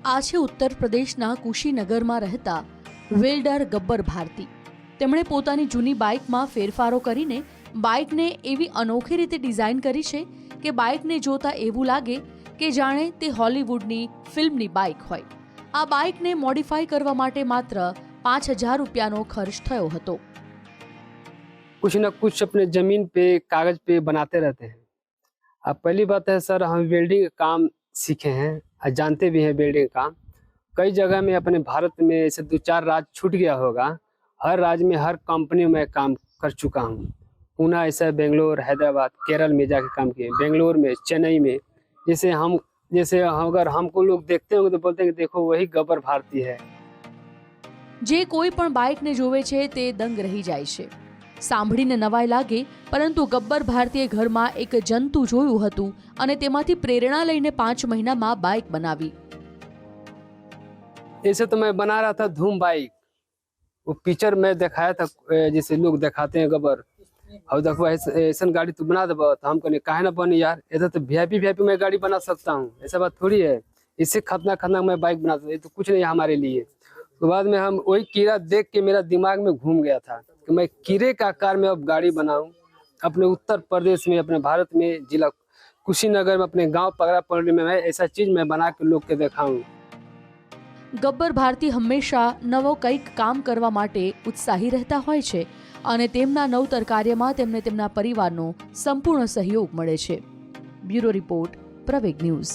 આ છે ઉત્તર પ્રદેશના કુશીનગરમાં રહેતા વેલ્ડર ગબ્બર ભારતી। તેમણે પોતાની જૂની બાઇકમાં ફેરફારો કરીને બાઇકને એવી અનોખી રીતે ડિઝાઇન કરી છે કે બાઇકને જોતા એવું લાગે કે જાણે તે હોલિવૂડની ફિલ્મની બાઇક હોય। આ બાઇકને મોડિફાઈ કરવા માટે માત્ર 5000 રૂપિયાનો ખર્ચ થયો હતો। कुछ न कुछ अपने जमीन पे कागज पे बनाते रहते हैं। अब पहली बात है सर, हम वेल्डिंग का काम सीखे हैं और जानते भी हैं वेल्डिंग का काम। कई जगह में अपने भारत में ऐसे 2-4 राज्य छूट गया होगा, हर राज्य में हर कंपनी में काम कर चुका हूँ। पुणे ऐसा, बेंगलोर, हैदराबाद, केरल में जाके काम किए, बेंगलोर में, चेन्नई में। जैसे अगर हमको लोग देखते होंगे तो बोलते हैं कि देखो वही गब्बर भारती है। જે કોઈ પણ બાઇકને જોવે છે તે દંગ રહી જાય છે। સાંભળીને નવાઈ લાગે, પરંતુ ગબ્બર ભારતીએ ઘરમાં એક જંતુ જોયું હતું અને તેમાંથી પ્રેરણા લઈને 5 મહિનામાં બાઇક બનાવી। ऐसे तो मैं बना रहा था धूम बाइक, वो पिक्चर में दिखाया था, जैसे लोग दिखाते हैं गब्बर, और देखो ऐसा गाड़ी तू बना दे। तो हम कहने काहे ना बनी यार, ऐसा तो वीआईपी मैं गाड़ी बना सकता हूँ, ऐसा बात थोड़ी है। इससे खतरनाक मैं बाइक बना सकता, ये तो कुछ नहीं है हमारे लिए। तो बाद में हम वही कीड़ा देख के मेरा दिमाग में घूम गया था कि मैं कीड़े का आकार में अब गाड़ी बनाऊं। अपने उत्तर प्रदेश में, अपने भारत में, जिला कुशीनगर में, अपने गांव पगड़ापल्ली में मैं ऐसा चीज मैं बना के लोग के दिखाऊं। ગબ્બર ભારતી હંમેશા નવો કંઈક કામ કરવા માટે ઉત્સાહી રહેતા હોય છે અને તેમના નવતર કાર્યમાં તેમને તેમના પરિવારનો સંપૂર્ણ સહયોગ મળે છે। બ્યુરો રિપોર્ટ, પ્રવેગ ન્યૂઝ।